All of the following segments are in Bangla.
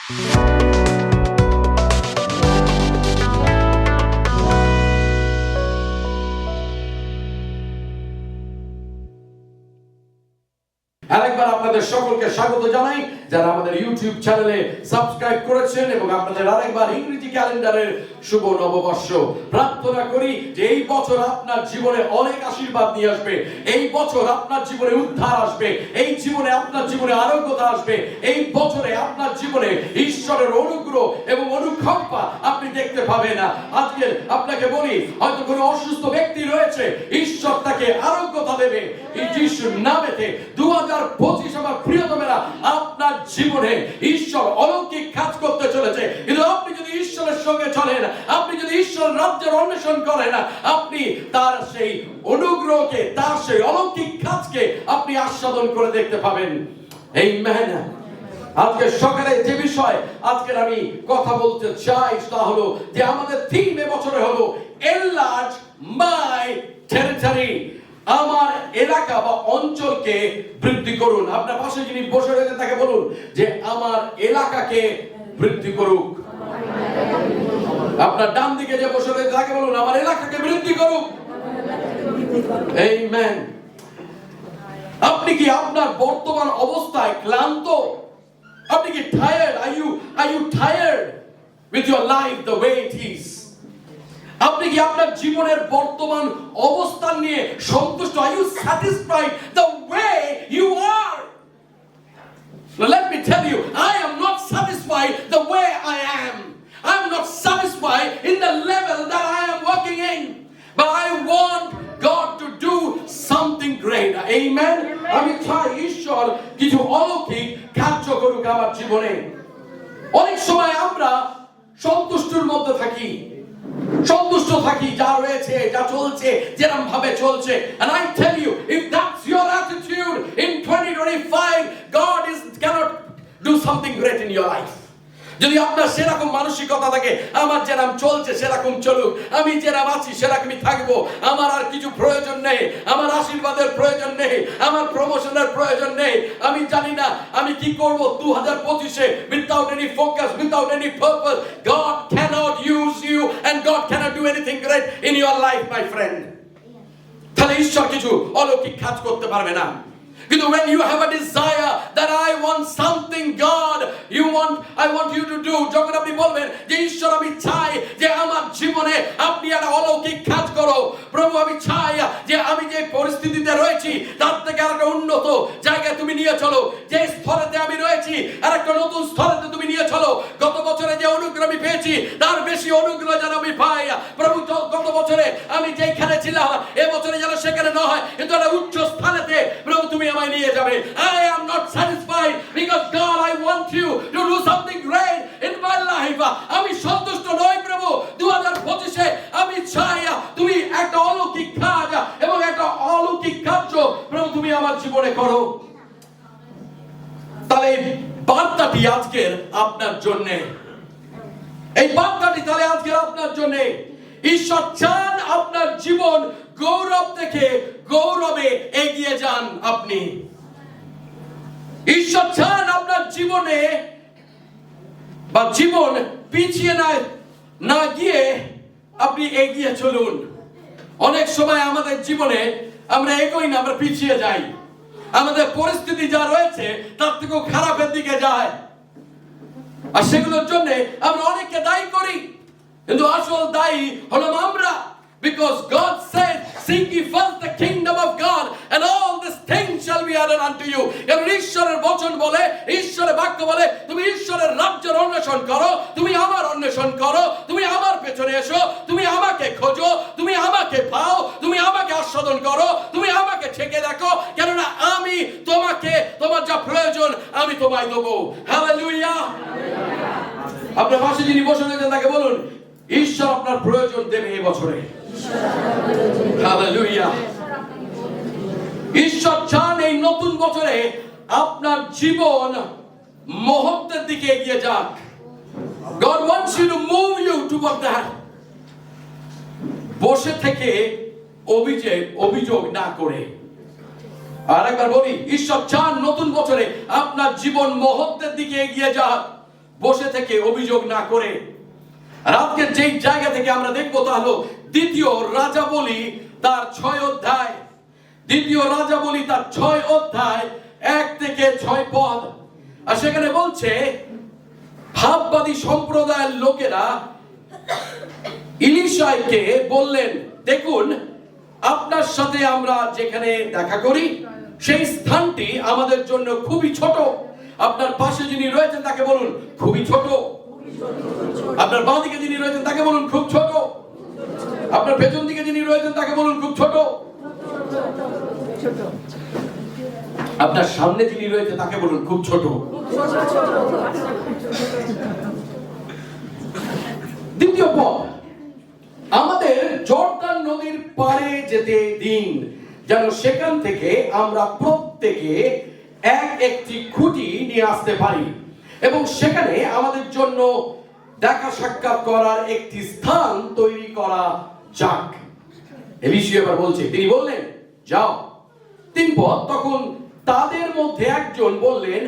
আরেকবার আপনাদের সকলকে স্বাগত জানাই যারা আমাদের ইউটিউব চ্যানেলে সাবস্ক্রাইব করেছেন, এবং আপনাদের আরেকবার ইংরেজি ক্যালেন্ডারের শুভ নববর্ষ। প্রার্থনা করি যে এই বছর আপনার জীবনে অনেক আশীর্বাদ নিয়ে আসবে, এই বছর আপনার জীবনে উদ্ধার আসবে, এই জীবনে আপনার জীবনে আরোগ্যতা আসবে, এই বছরে আপনার জীবনে ঈশ্বরের অনুগ্রহ এবং অনুকম্পা আপনি দেখতে পাবেন না। আজকে আপনাকে বলি, হয়তো কোনো অসুস্থ ব্যক্তি রয়েছে, ঈশ্বর তাকে আরোগ্যতা দেবে এই যিশুর নামেতে। 2025 আমার প্রিয়তমেরা, আপনার জীবনে ঈশ্বর অলৌকিক কাজ করতে চলেছে। কিন্তু আপনি যদি ঈশ্বরের সঙ্গে চলেন, আপনি যদি ঈশ্বরের রাজ্যের অন্বেষণ করেন, আপনি তার সেই অনুগ্রহকে, তার সেই অলৌকিক কাজকে আপনি আস্বাদন করে দেখতে পাবেন। আমেন। আজকে সকালে যে বিষয় আজকে আমি কথা বলতে চাই তা হলো যে আমাদের থিম এবছরে হলো এনলার্জ মাই টেরিটরি। আমার এলাকা বা অঞ্চলকে বৃদ্ধি করুন। আপনার পাশে যিনি বসে রয়েছেন তাকে বলুন যে আমার এলাকাকে বৃদ্ধি করুক। আপনার ডান দিকে যে বসে রয়েছে তাকে বলুন আমার এলাকাকে বৃদ্ধি করুক। আমেন। আপনি কি আপনার বর্তমান অবস্থায় ক্লান্ত? আপনি কি tired? Are you tired with your life the way it is? আপনি কি আপনার জীবনের বর্তমান অবস্থান নিয়ে সন্তুষ্ট? Are you satisfied the way you are? Now let me tell you, I am not satisfied the way I am. I am not satisfied in the level that I am working in. But I want God to do something great. Amen. আমি চাই ঈশ্বর কিছু অলৌকিক কার্য করুক আমার জীবনে। অনেক সময় আমরা সন্তুষ্টির মধ্যে থাকি, সন্তুষ্ট থাকি যা রয়েছে, যা চলছে, যেরকম ভাবে চলছে। And I tell you, if that's your attitude in 2025, God cannot do something great in your life. যদি আপনার সেরকম মানসিকতা থাকে, আমার যেরকম চলছে সেরকম চলুক, আমি যেরকম আছি সেরকমই থাকবো, আমার আর কিছু প্রয়োজন নেই, আমার আশীর্বাদের প্রয়োজন নেই, আমার প্রমোশনের প্রয়োজন নেই, আমি জানি না আমি কি করব 2025-এ, without any focus, without any purpose, God cannot use you and God cannot do anything great in your life, my friend. তাহলে ঈশ্বর কিছু অলৌকিক কাজ করতে পারবে না। কিন্তু when you have a desire that I want something God, I want you to do, যখন আপনি বলবেন যে ঈশ্বর আমি চাই যে আমার জীবনে আপনি একটা অলৌকিক কাজ করো, প্রভু আমি চাই যে আমি যে পরিস্থিতিতে রয়েছি তার থেকে আরেকটা উন্নত জায়গায় তুমি নিয়ে চলো, যে স্তরেতে আমি রয়েছি আরেকটা নতুন স্তরেতে তুমি নিয়ে চলো। গত বছরে যে অনুগ্রহ আমি পেয়েছি তার বেশি অনুগ্রহ যেন আমি পাই। প্রভু গত বছরে আমি যেখানে ছিলাম এবছরে যেন সেখানে না হয়, কিন্তু একটা উচ্চ স্থানেতে প্রভু তুমি আমায় নিয়ে যাবে। I am not satisfied because God, I want you to do something great in my life. আমি সন্তুষ্ট নই প্রভু, 2025-এ আমি চাই তুমি একটা অলৌকিক কাজ এবং একটা অলৌকিক কার্য প্রভু তুমি আমার জীবনে করো। তাহলে বার্তাটি আজকের আপনার জন্য, এই বার্তাটি তাহলে আজকের আপনার জন্য। ঈশ্বর চান আপনার জীবন গৌরব থেকে গৌরবে এগিয়ে যান আপনি। ঈশ্বর চান আপনার জীবনে বা জীবন পিছিয়ে না গিয়ে আপনি এগিয়ে চলুন। অনেক সময় আমাদের জীবনে আমরা এগোই না, আমরা পিছিয়ে যাই, আমাদের পরিস্থিতি যা রয়েছে তার থেকেও খারাপের দিকে যায়, আর সেগুলোর জন্য আমরা অনেককে দায়ী করি, কিন্তু আসল দায়ী হলাম আমরা। Because God said, seek ye first the kingdom of God and all these things shall be added unto you. এবং ঈশ্বরের বচন বলে, ঈশ্বরের বাক্য বলে তুমি ঈশ্বরের রাজ্যের অন্বেষণ করো, তুমি আমার অন্বেষণ করো, তুমি আমার পেছনে এসো, তুমি আমাকে খোঁজো, তুমি আমাকে পাও, তুমি আমাকে আস্বাদন করো, তুমি আমাকে ছেকে দেখো, কেননা আমি তোমাকে তোমার যা প্রয়োজন আমি তোমায় দেবো। হালেলুয়া। আপনার পাশে যিনি বসে রয়েছেন তাকে বলুন ঈশ্বর আপনার প্রয়োজন দেবে এই বছরে। হালেলুয়া। ঈশ্বর চান এই নতুন বছরে আপনার জীবন মহত্বের দিকে এগিয়ে যাক। God wants you to move you toward that. বসে থেকে অভিযোগ না করে। আর একবার বলি, ঈশ্বর চান নতুন বছরে আপনার জীবন মহত্বের দিকে এগিয়ে যাক। বসে থেকে অভিযোগ না করে। আর আজকের যেই জায়গা থেকে আমরা দেখবো তা হলো দ্বিতীয় রাজাবলী তার 6 অধ্যায়, দ্বিতীয় রাজাবলী তার 6 অধ্যায় 1 থেকে 6 পদ। আর সেখানে বলছে ভাববাদী সম্প্রদায়ের লোকেরা ইলিশাকে বললেন, দেখুন আপনার সাথে আমরা যেখানে দেখা করি সেই স্থানটি আমাদের জন্য খুবই ছোট। আপনার পাশে যিনি রয়েছেন তাকে বলুন খুবই ছোট। আপনার বাঁ দিকে যিনি রয়েছেন তাকে বলুন খুব ছোট। আপনার পেছন দিকে যিনি রয়েছেন তাকে বলুন খুব ছোট। আপনার সামনে যিনি রয়েছে তাকে বলুন খুব ছোট। দ্বিতীয় পদ, আমাদের জর্দান নদীর পাড়ে যেতে দিন, যেন সেখান থেকে আমরা প্রত্যেকে একটি খুঁটি নিয়ে আসতে পারি এবং সেখানে আমাদের জন্য দেখা সাক্ষাৎ করার একটি স্থান তৈরি করা যাক। এলিশা এবার বলছে, তিনি বললেন যাও। 3 পদ, তখন তাদের মধ্যে একজন বললেন,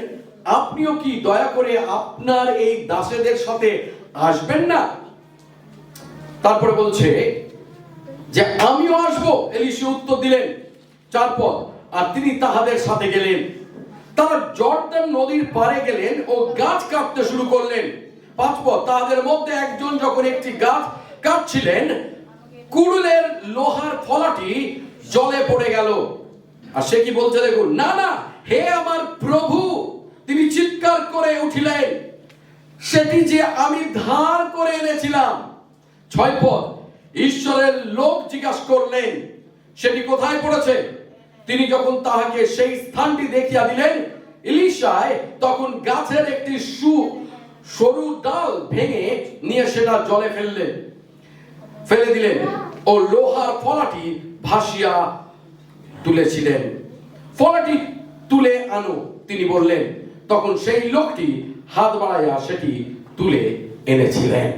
আপনিও কি দয়া করে আপনার এই দাসেদের সাথে আসবেন না? তারপরে বলছে যে আমিও আসবো। এলিশা উত্তর দিলেন। 4 পদ, আর তিনি তাহাদের সাথে গেলেন। তারা জর্দান নদীর পাড়ে গেলেন ও গাছ কাটতে শুরু করলেন। 5 পদ, তাদের মধ্যে একজন যখন একটি গাছ কাটছিলেন, কুড়ুলের লোহার ফলাটি জলে পড়ে গেল। আর সে কি বলছে দেখুন, না না, হে আমার প্রভু। তিনি চিৎকার করে উঠিলেন, সেটি যে আমি ধার করে এনেছিলাম। 6 পদ, ঈশ্বরের লোক জিজ্ঞাসা করলেন, সেটি কোথায় পড়েছে? তিনি যখন তাহাকে সেই স্থানটি দেখিয়া দিলেন, এলিশায় তখন গাছের একটি সরু ডাল ভেঙে নিয়ে সেটা জলে ফেলে দিলেন ও লোহার ফলাটি ভাসিয়া তুলেছিলেন। ফলাটি তুলে আনো, তিনি বললেন। তখন সেই লোকটি হাত বাড়াইয়া সেটি তুলে এনেছিলেন।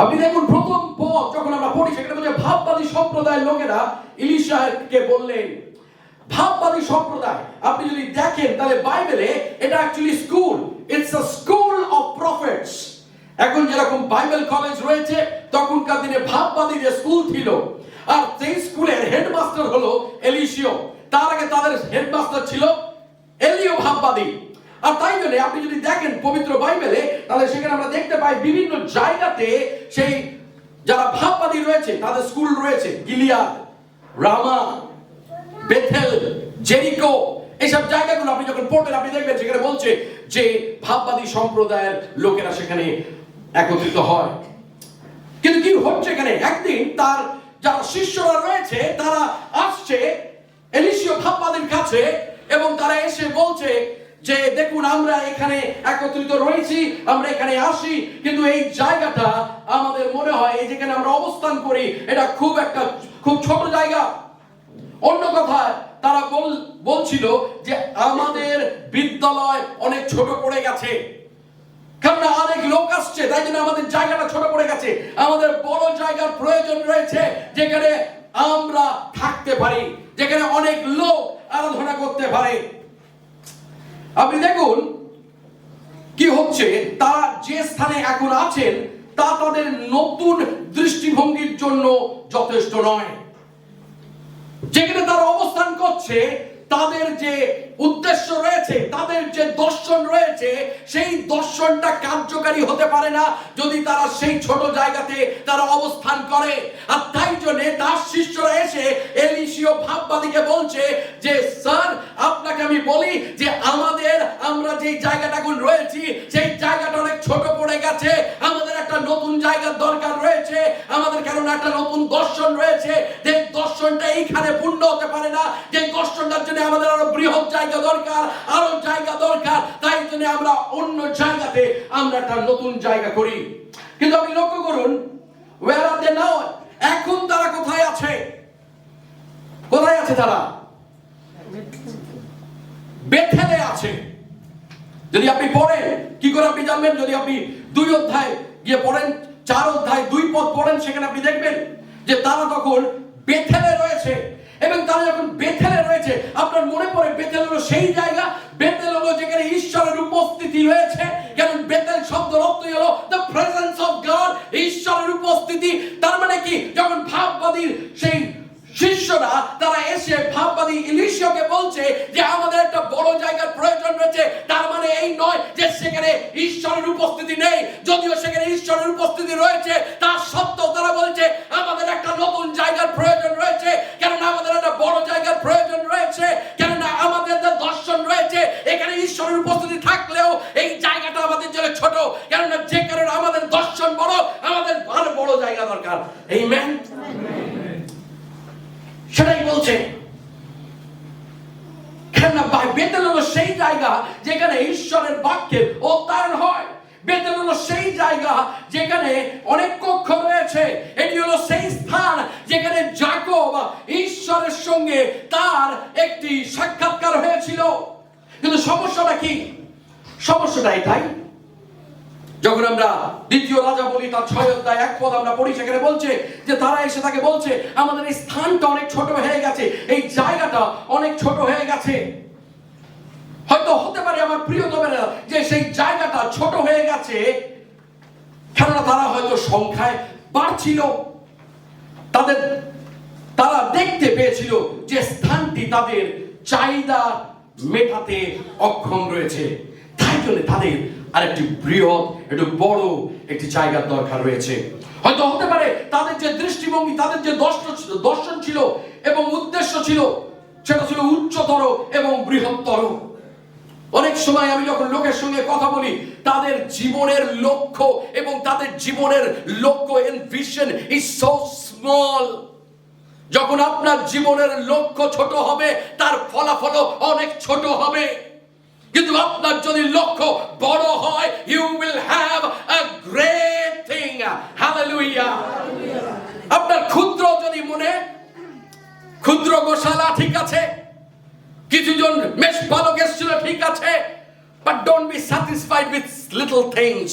আপনি দেখুন প্রথম পদ যখন আমরা পড়ি সেখানে বলছে ভাববাদী সম্প্রদায়ের লোকেরা এলিশাকে বললেন। ভাববাদী সম্প্রদায় আপনি যদি দেখেন তাহলে বাইবেলে এটা actually school, it's a school of prophets. এখন যেরকম বাইবেল কলেজ রয়েছে, তখনকার দিনে ভাববাদীদের স্কুল ছিল। আর সেই স্কুলের হেডমাস্টার হলো এলিশা। তার আগে তাদের হেডমাস্টার ছিল এলিও ভাববাদী। আর তাই জন্য আপনি যদি দেখেন পবিত্র বাইবেলে, তাহলে সেখানে আমরা দেখতে পাই বিভিন্ন জায়গাতে সেই যারা ভাববাদী রয়েছে তাদের স্কুল রয়েছে। গিলিয়াদ, রামা, বেথেল, জেরিকো, এইসব জায়গাগুলো আপনি যখন পড়বেন আপনি দেখবেন সেখানে বলছে যে ভাববাদী সম্প্রদায়ের লোকেরা সেখানে একত্রিত হয়। কিন্তু কি হচ্ছে এখানে, একদিন তার যারা শিষ্যরা রয়েছে তারা আসছে এলিশা ভাববাদীর কাছে এবং তারা এসে বলছে যে দেখুন আমরা এখানে একত্রিত রয়েছি, আমরা এখানে আসি, কিন্তু এই জায়গাটা আমাদের মনে হয় এই যেখানে আমরা অবস্থান করি এটা খুব ছোট জায়গা। অন্য কথায় তারা বলছিল যে আমাদের বিদ্যালয় অনেক ছোট পড়ে গেছে, কারণ অনেক লোক আসছে, তাই জন্য আমাদের জায়গাটা ছোট পড়ে গেছে। আমাদের বড় জায়গার প্রয়োজন রয়েছে যেখানে আমরা থাকতে পারি, যেখানে অনেক লোক আরাধনা করতে পারে। আপনি দেখুন কি হচ্ছে, তারা যে স্থানে এখন আছেন তা তাদের নতুন দৃষ্টিভঙ্গির জন্য যথেষ্ট নয়। যেখানে তারা অবস্থান করছে তাদের যে উদ্দেশ্য রয়েছে, তাদের যে দর্শন রয়েছে, সেই দর্শনটা কার্যকারী হতে পারে না যদি তারা সেই ছোট জায়গাতে তারা অবস্থান করে। আর তাই জন্য তার শিষ্যরা এসে এলিশা ভাববাদীকে বলছে যে স্যার, আপনাকে আমি বলি যে আমরা যে জায়গাটা এখন রয়েছি সেই জায়গাটা অনেক ছোট পড়ে গেছে। আমাদের একটা নতুন জায়গার দরকার রয়েছে, আমাদের কারণ একটা নতুন দর্শন রয়েছে। যে দর্শনটা এইখানে পূর্ণ হতে পারে না, যে দর্শনটার জন্য আমাদের আরো বৃহৎ জায়গা দরকার, আরো জায়গা দরকার। তাই জন্য আমরা অন্য জায়গাতে আমরা একটা নতুন জায়গা করি। কিন্তু আপনি লক্ষ্য করুন, where are they now? এখন তারা কোথায় আছে? কোথায় আছে তারা? বেথেলে আছে। যদি আপনি পড়েন, কি করে আপনি জানবেন? যদি আপনি 2 অধ্যায় গিয়ে পড়েন, 4 অধ্যায় 2 পদ পড়েন, সেখানে আপনি দেখবেন যে তারা তখন বেথেলে রয়েছে। এবং তারা যখন বেথেলে রয়েছে, আপনার মনে পড়ে বেথেল হলো সেই জায়গা, বেথেল হলো যেখানে ঈশ্বরের উপস্থিতি রয়েছে। কারণ অর্থই হলো the presence of God, ঈশ্বরের উপস্থিতি। তার মানে কি, যখন ভাববাদীর সেই শিষ্যরা তারা এসে ভাববাদী ইলিশিয়াকে বলছে যে আমাদের একটা বড় জায়গার প্রয়োজন রয়েছে, তার মানে এই নয় যে সেখানে ঈশ্বরের উপস্থিতি নেই। যদিও সেখানে ঈশ্বরের উপস্থিতি রয়েছে, তার সত্ত্বেও তারা বলছে আমাদের একটা নতুন জায়গার প্রয়োজন রয়েছে, কেননা আমাদের একটা বড় জায়গার প্রয়োজন রয়েছে, কেননা আমাদের যে দর্শন রয়েছে এখানে ঈশ্বরের উপস্থিতি থাকলেও এই জায়গাটা আমাদের জন্য ছোট, কেননা যে কারণে আমাদের দর্শন বড়, আমাদের আরো বড় জায়গা দরকার। আমেন। সেটাই বলছে। কেননা বেতেল হলো সেই জায়গা যেখানে ঈশ্বরের বাক্যের উদ্ধারণ হয়। বেতেল হলো সেই জায়গা যেখানে অনেক কক্ষ রয়েছে। এটি হলো সেই স্থান যেখানে যাকব ঈশ্বরের সঙ্গে তার একটি সাক্ষাৎকার হয়েছিল। কিন্তু সমস্যাটা কি? সমস্যাটা এটাই, যখন আমরা দ্বিতীয় রাজা বলি তার 6 অধ্যায় 1 পদ আমরা পড়ি, সেখানে বলছে যে তারা এসে তাকে বলছে আমাদের এই স্থানটা অনেক ছোট হয়ে গেছে, এই জায়গাটা অনেক ছোট হয়ে গেছে। হয়তো হতে পারে আমার প্রিয়তমেরা যে সেই জায়গাটা ছোট হয়ে গেছে কেননা তারা হয়তো সংখ্যায় বাড়ছিল, তারা দেখতে পেয়েছিল যে স্থানটি তাদের চাহিদা মেটাতে অক্ষম রয়েছে, তাই জন্য তাদের আরেকটি বৃহৎ, একটু বড় একটি জায়গার দরকার রয়েছে। হয়তো হতে পারে তাদের যে দৃষ্টিভঙ্গি, তাদের যে দর্শন ছিল এবং উদ্দেশ্য ছিল সেটা ছিল উচ্চতর এবং বৃহত্তর। অনেক সময় আমি যখন লোকের সঙ্গে কথা বলি, তাদের জীবনের লক্ষ্য এবং তাদের জীবনের লক্ষ্য and vision is so small. যখন আপনার জীবনের লক্ষ্য ছোট হবে, তার ফলাফলও অনেক ছোট হবে। কিন্তু আপনার যদি লক্ষ্য বড় হয়, you will have a great thing. Hallelujah. আপনার ক্ষুদ্র যদি মনে, ক্ষুদ্র গোশালা ঠিক আছে, কিছুজন মেষপালক এসেছিল ঠিক আছে, but don't be satisfied with little things.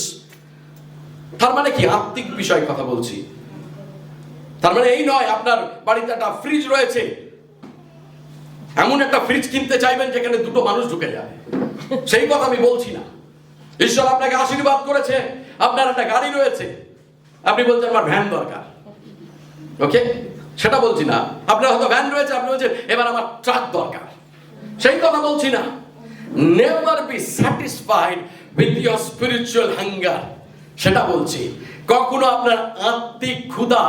তার মানে কি? আত্মিক বিষয় কথা বলছি। তার মানে এই নয় আপনার বাড়িতে একটা ফ্রিজ রয়েছে, এমন একটা ফ্রিজ কিনতে চাইবেন যেখানে 2টো মানুষ ঢুকে যাবে, সেই কথা আমি বলছি না। ঈশ্বর আপনাকে আশীর্বাদ করেছে, আপনার একটা গাড়ি রয়েছে, আপনি বলছেন আমার ভ্যান দরকার, ওকে, সেটা বলছি না। আপনার হয়তো ভ্যান রয়েছে, আপনি বলছেন এবার আমার ট্রাক দরকার, সেই কথা বলছি না। Never be satisfied with your spiritual hunger, সেটা বলছি। কখনো আপনার আত্মিক ক্ষুধা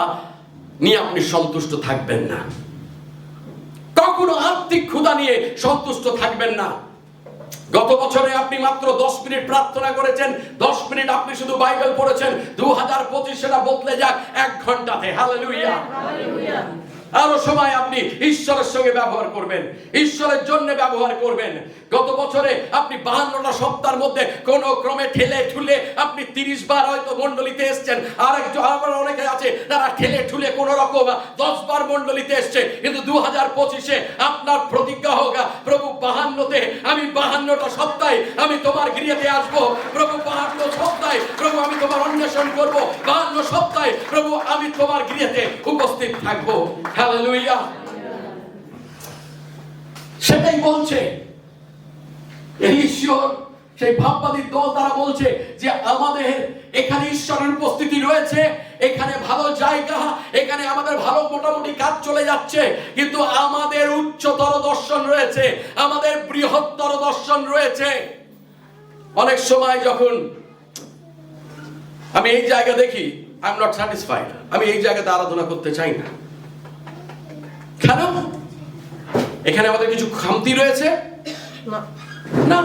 নিয়ে আপনি সন্তুষ্ট থাকবেন না, কখনো আত্মিক ক্ষুধা নিয়ে সন্তুষ্ট থাকবেন না। গত বছরে আপনি মাত্র 10 মিনিট প্রার্থনা করেছেন, 10 মিনিট আপনি শুধু বাইবেল পড়েছেন। 2025 সেটা বদলে যাক 1 ঘন্টাতে। হালেলুয়া। আরো সময় আপনি ঈশ্বরের সঙ্গে ব্যবহার করবেন, ঈশ্বরের জন্য ব্যবহার করবেন। গত বছরে আপনি 52টা সপ্তাহের মধ্যে কোন ক্রমে ঠেলে ঠুলে আপনি 30 বার হয়তো মণ্ডলীতে এসেছেন। আবার অনেকে আছে তারা ঠেলে ঠুলে কোন রকম 10 বার মণ্ডলীতে এসছে। কিন্তু 2025-এ আপনার প্রতিজ্ঞা হোক, প্রভু 52তে আমি 52টা সপ্তাহে আমি তোমার গৃহেতে আসবো। প্রভু 52 সপ্তাহে প্রভু আমি তোমার অন্বেষণ করব। 52 সপ্তাহে প্রভু আমি তোমার গৃহেতে উপস্থিত থাকবো। হালেলুয়া। সেটাই বলছে এই ঈশ্বর, সেই ভাববাদী দল, তারা বলছে যে আমাদের এখানে ঈশ্বরের উপস্থিতি রয়েছে, এখানে ভালো জায়গা, এখানে আমাদের ভালো মোটামুটি কাজ চলে যাচ্ছে, কিন্তু আমাদের উচ্চতর দর্শন রয়েছে, আমাদের বৃহত্তর দর্শন রয়েছে। অনেক সময় যখন আমি এই জায়গা দেখি, আই এম নট স্যাটিসফাইড, আমি এই জায়গাতে আরাধনা করতে চাই না। কেন? এখানে আমাদের কিছু খামতি রয়েছে না,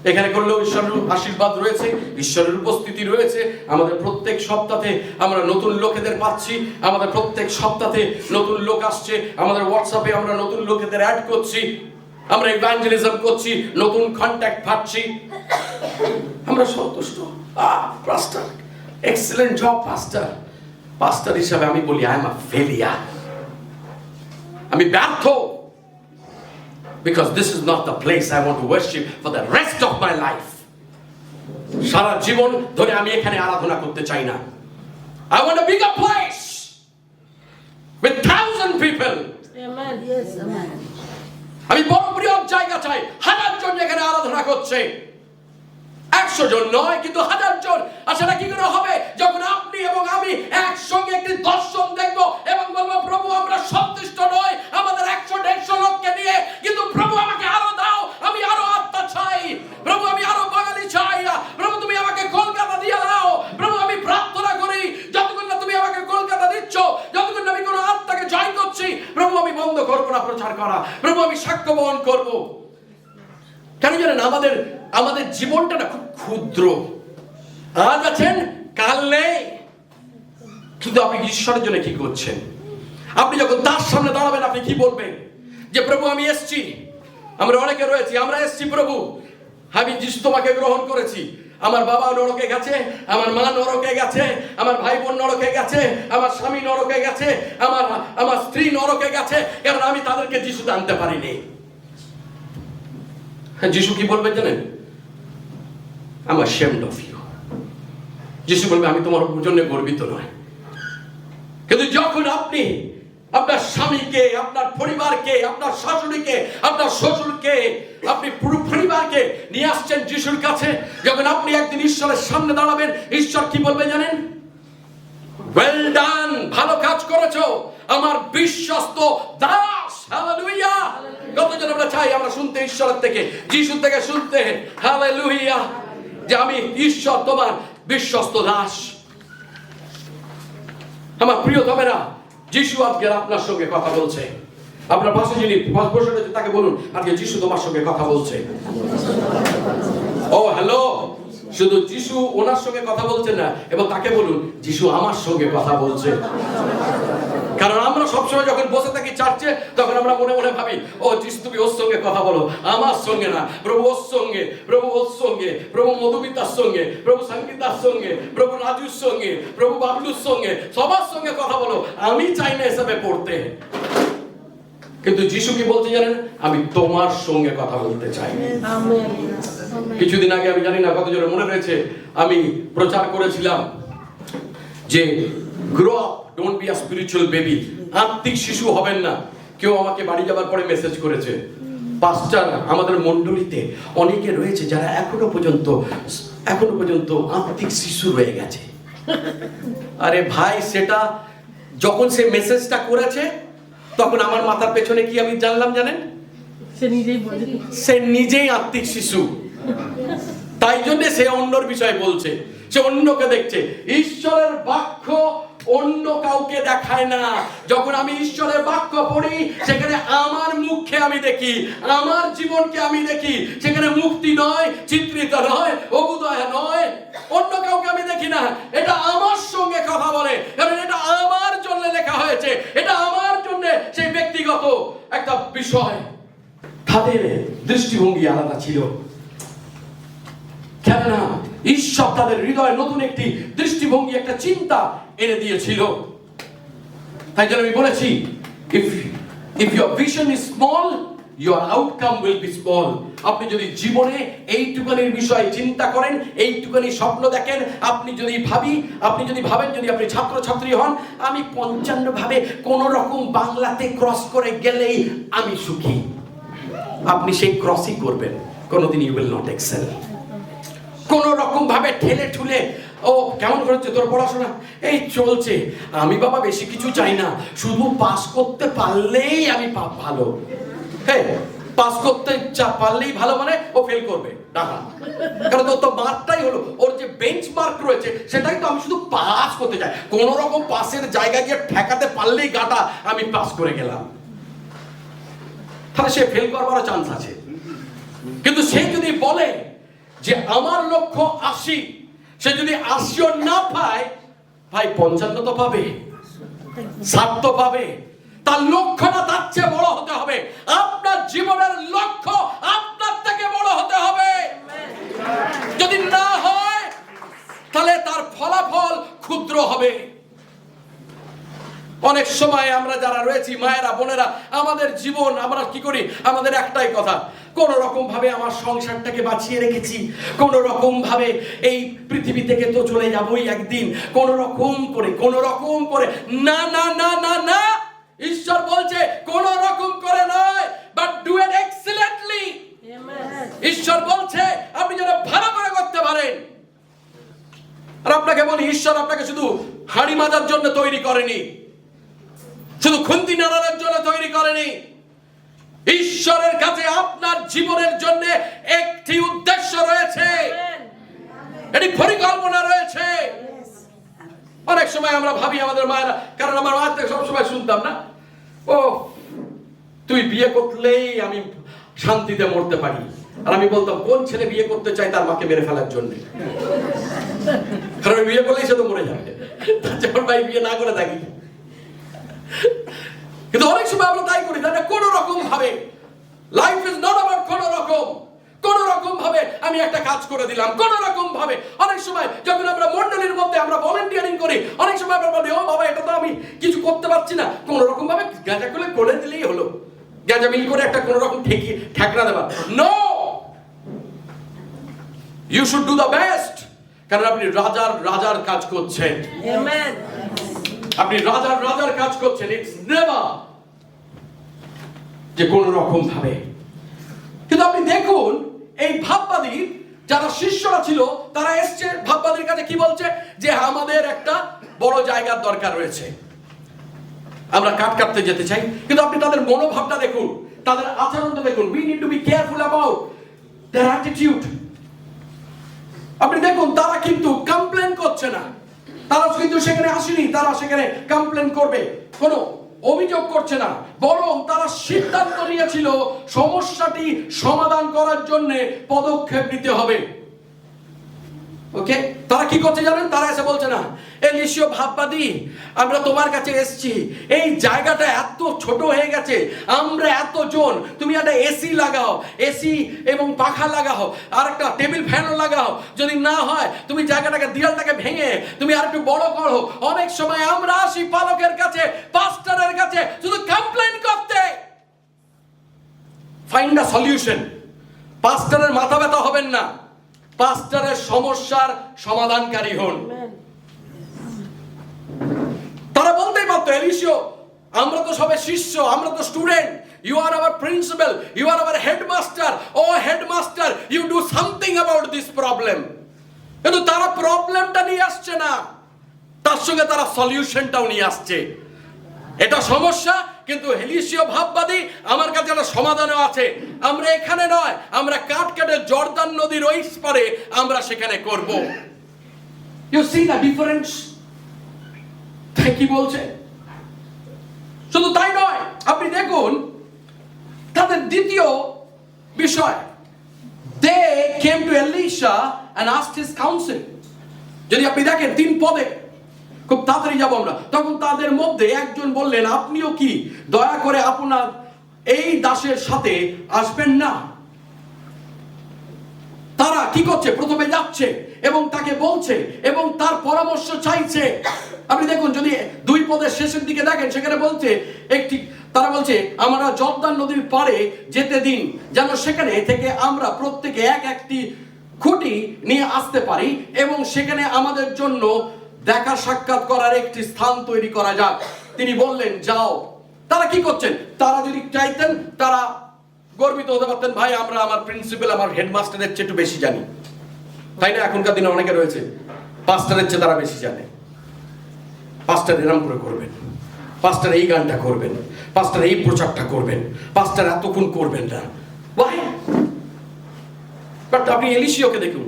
এখানে করলেও ঈশ্বরের আশীর্বাদ রয়েছে, ঈশ্বরের উপস্থিতি রয়েছে। আমাদের প্রত্যেক সপ্তাহে আমরা নতুন লোকেদের পাচ্ছি, আমাদের প্রত্যেক সপ্তাহে নতুন লোক আসছে, আমাদের হোয়াটসঅ্যাপে আমরা নতুন লোকেদের অ্যাড করছি, আমরা ইভাঞ্জেলিজম করছি, নতুন কন্ট্যাক্ট পাচ্ছি, আমরা সন্তুষ্ট। পাস্টার, এক্সেলেন্ট জব পাস্টার। পাস্টার হিসাবে আমি বলি আই এম আ ফেলিয়ার, আমি ব্যর্থ। Because this is not the place I want to worship for the rest of my life. সারা জীবন ধরে আমি এখানে আরাধনা করতে চাই না। I want a bigger place with 1,000 people. Amen. Yes, amen. আমি বড় বৃহৎ জায়গা চাই, 1000 জন এখানে আরাধনা করছে। 100 জন নয়, কিন্তু 1000 জন। আর সেটা কি করে হবে? যখন আপনি এবং আমি একসঙ্গে একটি দর্শন দেখবো এবং বলবো, প্রভু আমরা সন্তুষ্ট নই আমাদের 100-150 লোককে নিয়ে, কিন্তু প্রভু আমাকে আরো দাও, আমি আরো আত্মা চাই, প্রভু আমি আরো বাঙালি চাই না, প্রভু তুমি আমাকে কলকাতা দিয়ে দাও, প্রভু আমি প্রার্থনা করি যতক্ষণ না তুমি আমাকে কলকাতা দিচ্ছ, যতক্ষণ না আমি কোনো আত্মাকে জয় করছি, প্রভু আমি বন্ধ করবো না প্রচার করা, প্রভু আমি সাক্ষ্য বহন করবো। কেন জানেন, আমাদের জীবনটা না খুব ক্ষুদ্র। আজ আছেন, কাল নেই। কিন্তু আপনি ঈশ্বরের জন্য কি করছেন? আপনি যখন তার সামনে দাঁড়াবেন, আপনি কি বলবেন? যে প্রভু আমি এসছি, আমরা অনেকে রয়েছি, আমরা এসছি প্রভু, আমি যিশু তোমাকে গ্রহণ করেছি। আমার বাবা নরকে গেছে, আমার মা নরকে গেছে, আমার ভাই বোন নরকে গেছে, আমার স্বামী নরকে গেছে, আমার স্ত্রী নরকে গেছে, কারণ আমি তাদেরকে যিশুতে আনতে পারিনি। যিশু কি বলবেন জানেন? I'm ashamed of you. যিশু বলবে আমি তোমার জন্য গর্বিত নয়। কিন্তু যখন আপনি আপনার স্বামীকে, আপনার পরিবারকে, আপনার শাশুড়িকে, আপনার শ্বশুরকে, আপনি পুরো পরিবারকে নিয়ে আসছেন যিশুর কাছে, যখন আপনি একদিন ঈশ্বরের সামনে দাঁড়াবেন, ঈশ্বর কি বলবে জানেন? ওয়েল ডান, ভালো কাজ করেছো আমার বিশ্বস্ত দাস। হালেলুয়া। কতজন আমরা চাই আমরা শুনতে ঈশ্বরের থেকে, যিশুর থেকে শুনতে, হালেলুয়া, যে আমি ঈশ্বর তোমার বিশ্বস্ত দাস। আমার প্রিয় তমেরা, যিশু আজকে আপনার সঙ্গে কথা বলছে। আপনার পাশে যিনি বসে রয়েছে তাকে বলুন, আজকে যিশু তোমার সঙ্গে কথা বলছে। ও হ্যালো, শুধু যিশু ওনার সঙ্গে কথা বলছেন না, এবং তাকে বলুন যিশু আমার সঙ্গে কথা বলছে। কারণ আমরা সবসময় যখন বসে থাকি চার্চে, তখন আমরা মনে মনে ভাবি, ও যিশু তুমি ওর সঙ্গে কথা বলো, আমার সঙ্গে না। প্রভু ওর সঙ্গে, প্রভু ওর সঙ্গে, প্রভু মধুমিতার সঙ্গে, প্রভু সঙ্গীতার সঙ্গে, প্রভু রাজুর সঙ্গে, প্রভু বাবলুর সঙ্গে, সবার সঙ্গে কথা বলো, আমি চাই না এসবে পড়তে। কিন্তু যিশু কি বলতে জানেন? আমি তোমার সঙ্গে কথা বলতে চাই। কিছুদিন আগে, আমি জানি না কতজনের মনে রয়েছে, আমি প্রচার করেছিলাম যে grow up, don't be a spiritual baby. আত্মিক শিশু হবেন না। কেউ আমাকে বাড়ি যাবার পরে মেসেজ করেছে, পাস্টার আমাদের মণ্ডলীতে অনেকে রয়েছে যারা এখনো পর্যন্ত আত্মিক শিশু রয়ে গেছে। আরে ভাই, সেটা যখন সে মেসেজটা করেছে, তখন আমার মাথার পেছনে কি আমি জানলাম জানেন? সে নিজেই আত্মিক শিশু। তাই জন্য সে অন্যর বিষয় বলছে, সে অন্যকে দেখছে। ঈশ্বরের বাক্য অন্য কাউকে দেখায় না। যখন আমি ঈশ্বরের বাক্য পড়ি, সেখানে আমার মুখকে আমি দেখি, আমার জীবনকে আমি দেখি। সেখানে মুক্তি নয়, চিত্রিত নয়, অবুদয় নয়, অন্য কাউকে আমি দেখি না। এটা আমার সঙ্গে কথা বলে, কারণ এটা আমার জন্য লেখা হয়েছে, এটা আমার জন্য সেই ব্যক্তিগত একটা বিষয়। তাদের দৃষ্টিভঙ্গি আলাদা ছিল। কেননা ঈশ্বর তাদের হৃদয়ে নতুন একটি দৃষ্টিভঙ্গি, একটা চিন্তা এনে দিয়েছিল। তাই জন্য আমি বলেছি, if your vision is small, your outcome will be small. আপনি যদি জীবনে এইটুকানির বিষয়ে চিন্তা করেন, এইটুকানি স্বপ্ন দেখেন, আপনি যদি ভাবেন, যদি আপনি ছাত্রছাত্রী হন, আমি 55 ভাবে কোন রকম বাংলাতে ক্রস করে গেলেই আমি সুখী, আপনি সেই ক্রসই করবেন, কোনোদিন you will not excel। কোন রকম ভাবে ঠেলে ঠুলে, ও কেমন করেছে তোর পড়াশোনা, এই চলছে, আমি বাবা বেশি কিছু চাই না, শুধু পাস করতে পারলেই আমি ভালো। হ্যাঁ, পাস করতে পারলেই ভালো মানে ও ফেল করবে না, কারণ তোর তো মার্কটাই হলো, ওর যে বেঞ্চ মার্ক রয়েছে সেটাই তো আমি শুধু পাস করতে চাই, কোন রকম পাসের জায়গা গিয়ে ঠেকাতে পারলেই গাটা আমি পাস করে গেলাম, তাহলে সে ফেল করবারও চান্স আছে। কিন্তু সে যদি বলে যে আমার লক্ষ্য 80, সে যদি 80ও না পায়, ভাই 55 তো পাবে, 60 তো পাবে। তার লক্ষ্যটা তার চেয়ে বড় হতে হবে। আপনার জীবনের লক্ষ্য আপনার থেকে বড় হতে হবে। যদি না হয়, তাহলে তার ফলাফল ক্ষুদ্র হবে। অনেক সময় আমরা যারা রয়েছি, মায়েরা, বোনেরা, আমাদের জীবন আমরা কি করি? আমাদের একটাই কথা, কোন রকম ভাবে আমার সংসারটাকে বাঁচিয়ে রেখেছি, কোন রকম ভাবে এই পৃথিবী থেকে তো চলে যাবই একদিন, কোন রকম করে। না না না না না, ঈশ্বর বলছে কোন রকম করে নয়, বাট ডু ইট এক্সিলেন্টলি। ঈশ্বর বলছে আপনি যেন ভালো করে করতে পারেন। আর আপনাকে বলি, ঈশ্বর আপনাকে শুধু হাড়ি মাজার জন্য তৈরি করেনি, শুধু খুন্তি নাড়ানোর জন্য তৈরি করেনি। ঈশ্বরের কাছে আপনার জীবনের জন্য একটি উদ্দেশ্য রয়েছে, একটি পরিকল্পনা রয়েছে। অনেক সময় আমরা ভাবি আমাদের মায়েরা, কারণ আমার মা থেকে সবসময় শুনতাম না, ও তুই বিয়ে করলেই আমি শান্তিতে মরতে পারি। আর আমি বলতাম, কোন ছেলে বিয়ে করতে চায় তার মাকে মেরে ফেলার জন্য? কারণ বিয়ে করলেই সে তো মরে যাবে, তার যখন ভাই বিয়ে না করে থাকি। কিন্তু অনেক সময় আমরা তাই করি, তাই না? কোন রকম ভাবে লাইফ ইজ নট অ্যাবাউট কোন রকম ভাবে আমি একটা কাজ করে দিলাম, কোন রকম ভাবে। অনেক সময় যখন আমরা মণ্ডলীর মধ্যে আমরা ভলান্টিয়ারিং করি, অনেক সময় আমরা বলি, ও বাবা এটা তো আমি কিছু করতে পারছি না, কোন রকম ভাবে গাঁজা করে দিলেই হলো, গাঁজা মিল করে একটা কোন রকম ঠেকরা দেবা। No, you should do the best, কারণ আপনি রাজার কাজ করছেন। Amen. আপনি রাজার কাজ করছেন। ইটস নেভার যে কোন রকম ভাবে। কিন্তু আপনি দেখুন, এই ভাববাদী যারা শিষ্যরা ছিল, তারা এসছে ভাববাদীর কাছে, কি বলছে? যে আমাদের একটা বড় জায়গার দরকার রয়েছে, আমরা কাটতে যেতে চাই। কিন্তু আপনি তাদের মনোভাবটা দেখুন, তাদের আচরণটা দেখুন। We need to be careful about their attitude. আপনি দেখুন, তারা কিন্তু কমপ্লেন করছে না, তারা কিন্তু সেখানে আসেনি, তারা সেখানে কমপ্লেন করবে, কোনো অভিযোগ করছে না, বরং তারা সিদ্ধান্ত নিয়েছিল সমস্যাটি সমাধান করার জন্য পদক্ষেপ নিতে হবে। ওকে, তারা কি করতে জানেন? তারা এসে বলছে না, এলিশীয় ভাববাদী, আমরা তোমার কাছে এসেছি, এই জায়গাটা এত ছোট হয়ে গেছে, আমরা এতজন, তুমি একটা এসি লাগাও, এসি এবং পাখা লাগাও, আর একটা টেবিল ফ্যানও লাগাও, যদি না হয় তুমি জায়গাটাকে, দেয়ালটাকে ভেঙে তুমি আর একটু বড় করো। অনেক সময় আমরা আসি পালকের কাছে, পাস্টারের কাছে শুধু কমপ্লেন করতে। Find a solution. পাস্টারের মাথা ব্যথা হবেন না, পাস্টারের সমস্যার সমাধানকারী হন। তারা বলতেই পারতো, এলিশীয়, আমরা তো সবে শিষ্য, আমরা তো student, you are our principal, you are our headmaster, ও headmaster, you do something about this problem. কিন্তু তারা প্রবলেমটা নিয়ে আসছে না, তার সঙ্গে তারা সলিউশনটাও নিয়ে আসছে। এটা সমস্যা, কিন্তু এলিশীয় ভাববাদী, আমার কাছে একটা সমাধানও আছে। আমরা এখানে নয়, আমরা কাটকাটে জর্দান নদীর ওই পারে আমরা সেখানে করব। You see the difference? কি বলছে? শুধু তাই নয়, আপনি দেখুন তাদের দ্বিতীয় বিষয়, they came to Elisha and asked his counsel. যদি আপনি দেখেন 3 পদে, খুব তাড়াতাড়ি যাবো আমরা, তখন তাদের মধ্যে একজন বললেন, আপনিও কি দয়া করে আপনার এই দাসের সাথে আসবেন না? তারা কি করছে? প্রথমে যাচ্ছে এবং তাকে বলছে এবং তার পরামর্শ চাইছে। আপনি দেখুন, যদি 2 পদের শেষের দিকে দেখেন, সেখানে বলছে তারা বলছে, আমরা জর্দান নদীর পাড়ে যেতে দিন, যেন সেখানে থেকে আমরা প্রত্যেকে একটি খুঁটি নিয়ে আসতে পারি এবং সেখানে আমাদের জন্য দেখা সাক্ষাৎ করার একটি স্থান তৈরি করা যাক। তিনি বললেন, যাও। তারা কি করছেন? তারা যদি চাইতেন, তারা গর্বিত হতে পারতেন, ভাই আমরা আমার প্রিন্সিপাল, আমার হেডমাস্টারের চেয়ে একটু বেশি জানি, তাই না? এখনকার দিনে অনেকে রয়েছে পাস্টারের চেয়ে তারা বেশি জানে। পাস্টার এরম করে করবেন, পাস্টার এই গানটা করবেন, পাস্টার এই প্রচারটা করবেন, পাস্টার এতক্ষণ করবেন না। বাট আপনি এলিশীয়কে দেখুন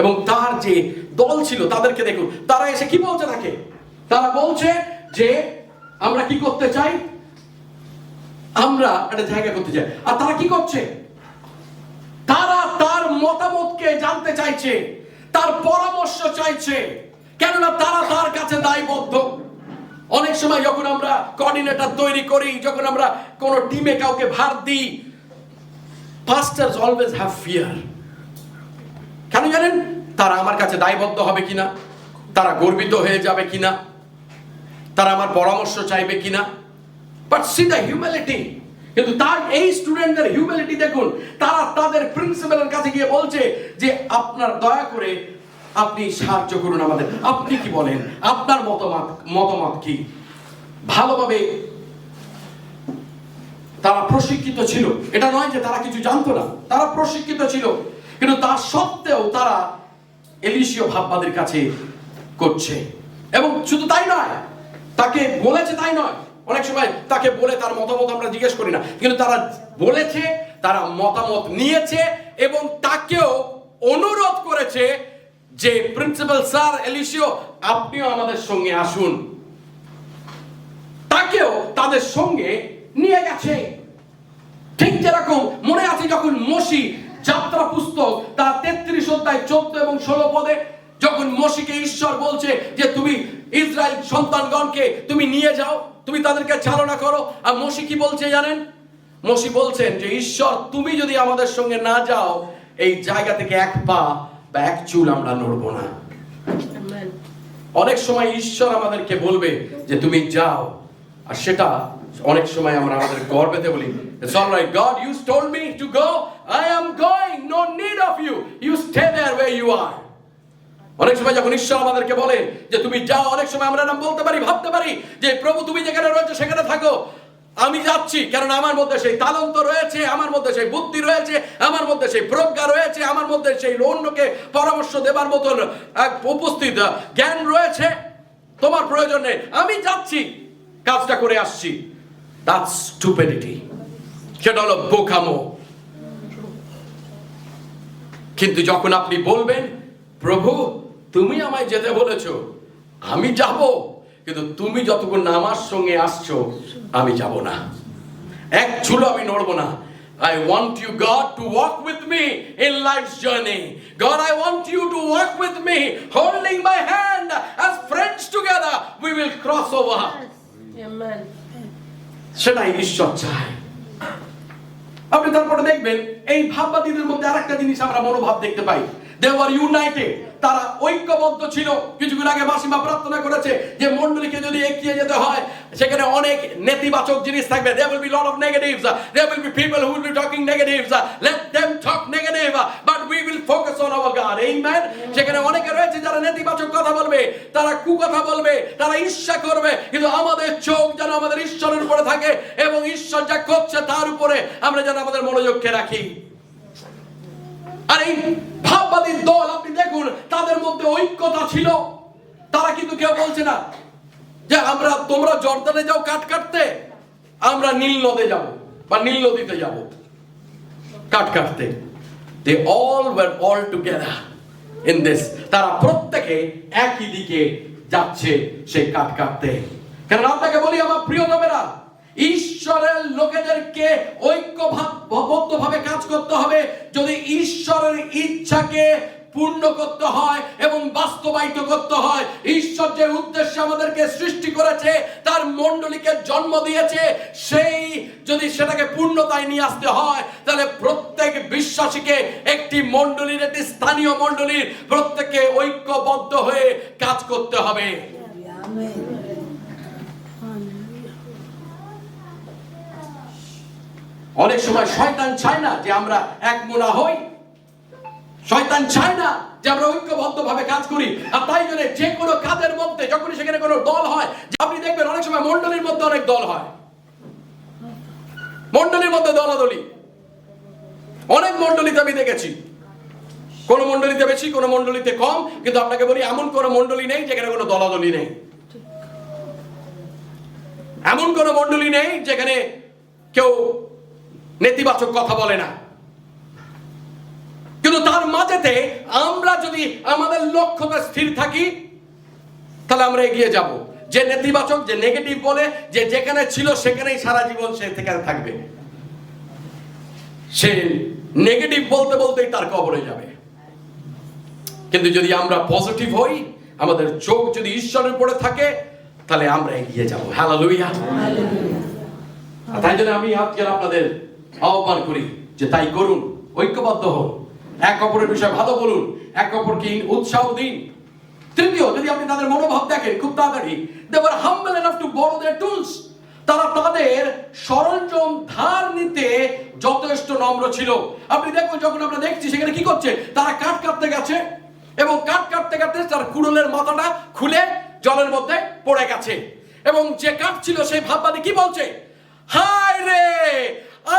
এবং তার যে দল ছিল তাদেরকে দেখুন, তারা এসে কি বলছে তাকে? তারা বলছে যে আমরা কি করতে চাই? আমরা একটা জায়গা করতে চাই। আর তারা কি করছে? তারা তার মতামতকে জানতে চাইছে, তার পরামর্শ চাইছে, কেননা তারা তার কাছে দায়বদ্ধ। অনেক সময় যখন আমরা কোঅর্ডিনেটর তৈরি করি, যখন আমরা কোন টিমে কাউকে ভার দিই, pastors always have fear। কেন জানেন? তারা আমার কাছে দায়বদ্ধ হবে কিনা, তারা গর্বিত হয়ে যাবে কিনা, তারা আমার পরামর্শ চাইবে কিনা। But see the humanity. কিন্তু তার এই স্টুডেন্টদের হিউম্যালিটি দেখুন, তারা তাদের প্রিন্সিপালের কাছে গিয়ে বলছে যে আপনার দয়া করে আপনি সাহায্য করুন আমাদের, আপনি কি বলেন, আপনার মতামত কি? ভালোভাবে তারা প্রশিক্ষিত ছিল, এটা নয় যে তারা কিছু জানতো না, তারা প্রশিক্ষিত ছিল, কিন্তু তা সত্ত্বেও তারা এলিশীয় ভাববাদের কাছে করছে। এবং শুধু তাই নয়, তাকে বলেছে তাই নয়, অনেক সময় তাকে বলে তার মতামত আমরা জিজ্ঞেস করি না, কিন্তু তারা বলেছে, তারা মতামত নিয়েছে এবং তাকেও অনুরোধ করেছে যে প্রিন্সিপাল স্যার এলিশীয়, আপনিও আমাদের সঙ্গে আসুন। তাকেও তাদের সঙ্গে নিয়ে গেছে। ঠিক যেরকম মনে আছে যখন মোশি যাত্রা পুস্তক তার 33 অধ্যায় 14 এবং 16 পদে যখন মোশিকে ঈশ্বর বলছে যে তুমি ইসরায়েল সন্তানগণকে তুমি নিয়ে যাও, তুমি তাদেরকে চালনা করো, আর মোশি কি বলছে জানেন? মোশি বলছেন যে ঈশ্বর, তুমি যদি আমাদের সঙ্গে না যাও, এই জায়গা থেকে এক পা বা এক চুল আমরা নড়বো না। Amen. অনেক সময় ঈশ্বর আমাদেরকে বলবে যে তুমি যাও, আর সেটা অনেক সময় আমরা আমাদের গর্বেতে বলি, it's all right God, you told me to go, I am going, no need of you, you stay there where you are. অনেক সময় যখন ঈশ্বর আমাদেরকে বলে যে তুমি যাও, অনেক সময় আমরা নাম বলতে পারি, ভাবতে পারি যে প্রভু তুমি যেখানে রয়েছে সেখানে থাকো, আমি যাচ্ছি, কারণ আমার মধ্যে সেই তালন্ত রয়েছে, আমার মধ্যে সেই বুদ্ধি রয়েছে, আমার মধ্যে সেই প্রজ্ঞা রয়েছে, আমার মধ্যে সেই অন্যকে পরামর্শ দেবার মতন উপস্থিত জ্ঞান রয়েছে। তোমার প্রয়োজন নেই, আমি যাচ্ছি, কাজটা করে আসছি। That's stupidity. সেটা হলো বোকামো। কিন্তু যখন আপনি বলবেন, প্রভু তুমি আমায় যেতে বলেছো, আমি যাব, কিন্তু তুমি যতক্ষণ না আমার সঙ্গে আসছো আমি যাব না, এক চুল আমি নড়বো না। I want you, God, to walk with me in life's journey. God, I want you to walk with me, holding my hand as friends together. We will cross over. Amen. সেটাই ঈশ্বর চায়। আপনি তারপরে দেখবেন এই ভাববাদীদের মধ্যে আরেকটা জিনিস আমরা মনোভাব দেখতে পাই, they were united, তারা ঐক্যবদ্ধ ছিল। কিছুদিন আগে মাসিমা প্রার্থনা করেছে যে মণ্ডলীকে যদি এগিয়ে যেতে হয় সেখানে অনেক নেতিবাচক জিনিস থাকবে, there will be lot of negatives, there will be people who will be talking negatives, let them talk negative, but we will focus on our God. Amen. সেখানে অনেকে রয়েছে যারা নেতিবাচক কথা বলবে, তারা কুকথা বলবে, তারা ঈর্ষা করবে, কিন্তু আমাদের চোখ যেন আমাদের ঈশ্বরের উপরে থাকে এবং ঈশ্বর যা করছে তার উপরে আমরা যেন আমাদের মনোযোগকে রাখি। আর এই ভাববাদীর দল আপনি দেখুন, তাদের মধ্যে ঐক্যতা ছিল। তারা কিন্তু কেউ বলছে না যে তোমরা জর্দানে যাও কাঠ কাটতে, আমরা নীল নদে যাব বা নীল নদীতে যাব কাঠ কাটতে। They all were all together in this. তারা প্রত্যেকে একই দিকে যাচ্ছে সেই কাঠ কাটতে। কারণ আপনাকে বলি আমার প্রিয়তমেরা, ঈশ্বরের লোকেদেরকে ঐক্যবদ্ধভাবে কাজ করতে হবে যদি ঈশ্বরের ইচ্ছাকে পূর্ণ করতে হয় এবং বাস্তবায়িত করতে হয়। ঈশ্বর যে উদ্দেশ্যে আমাদেরকে সৃষ্টি করেছে, তার মণ্ডলীকে জন্ম দিয়েছে, সেই যদি সেটাকে পূর্ণতায় নিয়ে আসতে হয়, তাহলে প্রত্যেক বিশ্বাসীকে একটি মণ্ডলীর, একটি স্থানীয় মণ্ডলীর প্রত্যেককে ঐক্যবদ্ধ হয়ে কাজ করতে হবে। Amen. অনেক সময় শয়তান চায় না যে আমরা একমনা হই, শয়তান চায় না যে আমরা ঐক্যবদ্ধভাবে কাজ করি। আর তাই জন্য যে কোনো কাজের মধ্যে যখনই সেখানে কোনো দল হয়, আপনি দেখবেন অনেক সময় মণ্ডলীর মধ্যে অনেক দল হয়, মণ্ডলীর মধ্যে দলাদলি। অনেক মণ্ডলীতে আমি দেখেছি, কোন মণ্ডলীতে বেশি, কোন মণ্ডলীতে কম, কিন্তু আপনাকে বলি এমন কোন মণ্ডলী নেই যেখানে কোনো দলাদলি নেই, এমন কোন মণ্ডলী নেই যেখানে কেউ নেতিবাচক কথা বলে না। কিন্তু তার মাঝেতে আমরা যদি আমাদের লক্ষ্যটা স্থির থাকি, তাহলে আমরা এগিয়ে যাব। যে নেতিবাচক, যে নেগেটিভ বলে, যে যেখানে ছিল সেখানেই সারা জীবন সে থেকে থাকবে, সে নেগেটিভ বলতে বলতেই তার কবরে যাবে। কিন্তু যদি আমরা পজিটিভ হই, আমাদের চোখ যদি ঈশ্বরের উপরে থাকে, তাহলে আমরা এগিয়ে যাব। হালেলুয়া। তাই জন্য আমি আজকে আপনাদের আহ্বান করি যে তাই করুন, ঐক্যবদ্ধ হন, এক অপরের বিষয়ে ভালো বলুন, এক অপরকে উৎসাহ দিন। তৃতীয়, যদি আপনি তাদের মনোভাব দেখেন খুব তাড়াতাড়ি, they were humble enough to borrow their tools. তারা তাদের সরঞ্জাম ধার নিতে যথেষ্ট নম্র ছিল। আপনি দেখুন, যখন আমরা দেখছি সেখানে কি করছে, তারা কাঠ কাটতে গেছে এবং কাঠ কাটতে কাটতে তার কুড়ুলের মাথাটা খুলে জলের মধ্যে পড়ে গেছে। এবং যে কাঠ ছিল সেই ভাববাদী কি বলছে, হায় রে,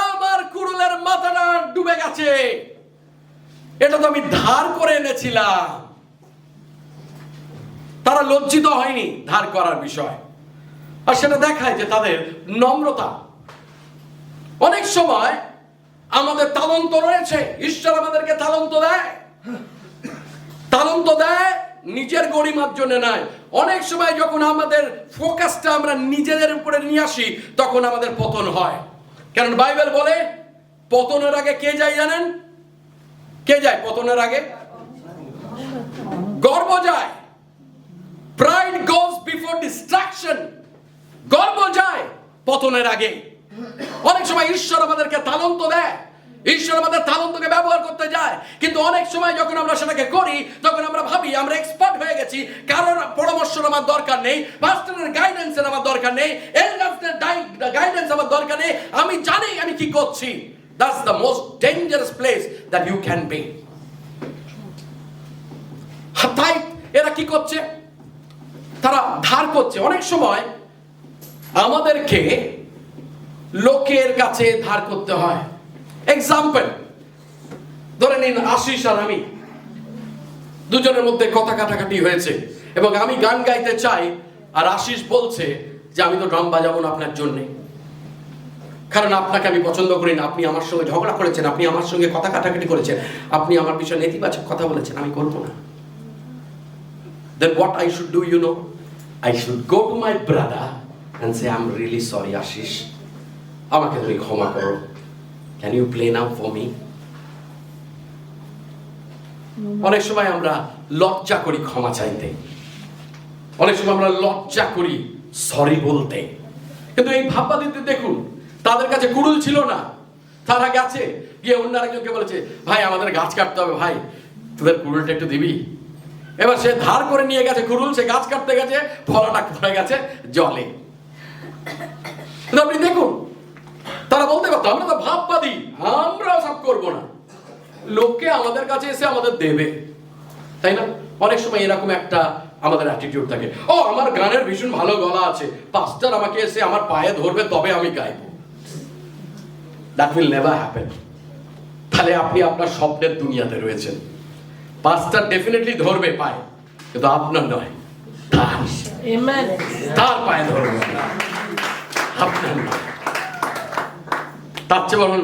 আমার কুড়ুলের মাথাটা ডুবে গেছে, এটা তো আমি ধার করে এনেছিলাম। তারা লজ্জিত হয়নি ধার করার বিষয়, আর সেটা দেখায় যে তাদের নম্রতা। অনেক সময় আমাদের তালন্ত রয়েছে, ঈশ্বর আমাদেরকে তালন্ত দেয় নিজের গরিমার জন্য নয়। অনেক সময় যখন আমাদের ফোকাসটা আমরা নিজেদের উপরে নিয়ে আসি, তখন আমাদের পতন হয়। কারণ বাইবেল বলে পতনের আগে কে যায় জানেন? কে যায় পতনের আগে? গর্ব যায়। Pride goes before distraction. গর্ব যায় পতনের আগে। অনেক সময় ঈশ্বর আমাদেরকে তালন্ত দেয়, ঈশ্বর আমাদের তালন্তকে ব্যবহার করতে যায়, কিন্তু অনেক সময় যখন আমরা সেটাকে করি তখন আমরা ভাবি আমরা এক্সপার্ট হয়ে গেছি, কারোর পরামর্শের আমার দরকার নেই, পাস্টরের গাইডেন্সের আমার দরকার নেই, এল্ডারদের গাইডেন্স আমার দরকার নেই, আমি জানি আমি কি করছি। That's the most dangerous place that you can be. তাই এরা কি করছে? তারা ধার করছে। অনেক সময় আমাদেরকে লোকের কাছে ধার করতে হয়। এক্সাম্পল ধরে নিন, আশিস আর আমি দুজনের মধ্যে কথা কাটাকাটি হয়েছে এবং আমি গান গাইতে চাই, আর আশিস বলছে যে আমি তো ড্রাম বাজাবো না আপনার জন্যে, কারণ আপনাকে আমি পছন্দ করি না, আপনি আমার সঙ্গে ঝগড়া করেছেন, আপনি আমার সঙ্গে কথা কাটাকাটি করেছেন, আপনি আমার বিষয়ে নেতিবাচক কথা বলেছেন, আমি করবো না। Then what I should do, you know? I should go to my brother and say, I'm really sorry, Ashish. আমাকে তুমি ক্ষমা করো। Can you play now for me? অনেক সময় আমরা লজ্জা করি ক্ষমা চাইতে, অনেক সময় আমরা লজ্জা করি সরি বলতে। কিন্তু এই ভাববাদীদের দেখুন, তাদের কাছে কুড়ুল ছিল না, তারা গেছে গিয়ে অন্য আরেকজনকে বলেছে, ভাই আমাদের গাছ কাটতে হবে, ভাই তোদের কুড়ুলটা একটু দিবি। এবার সে ধার করে নিয়ে গেছে কুড়ুল, সে গাছ কাটতে গেছে, ফলাটা পড়ে গেছে জলে। আপনি দেখুন, তারা বলতে পারতো আমরা তো ভাববাদী, আমরা সব করবো না, লোককে আমাদের কাছে এসে আমাদের দেবে, তাই না? অনেক সময় এরকম একটা আমাদের অ্যাটিটিউড থাকে, ও আমার গানের ভীষণ ভালো গলা আছে, পাস্টার আমাকে এসে আমার পায়ে ধরবে তবে আমি গাইবো। That will never happen. তাহলে আপনি আপনার স্বপ্নের দুনিয়াতে রয়েছেন। পাস্টার ডেফিনেটলি ধরবে পায়ে, কিন্তু আপনার নয়, তার পায়ে ধরবে, আপনার নয়। তার চেয়ে বলুন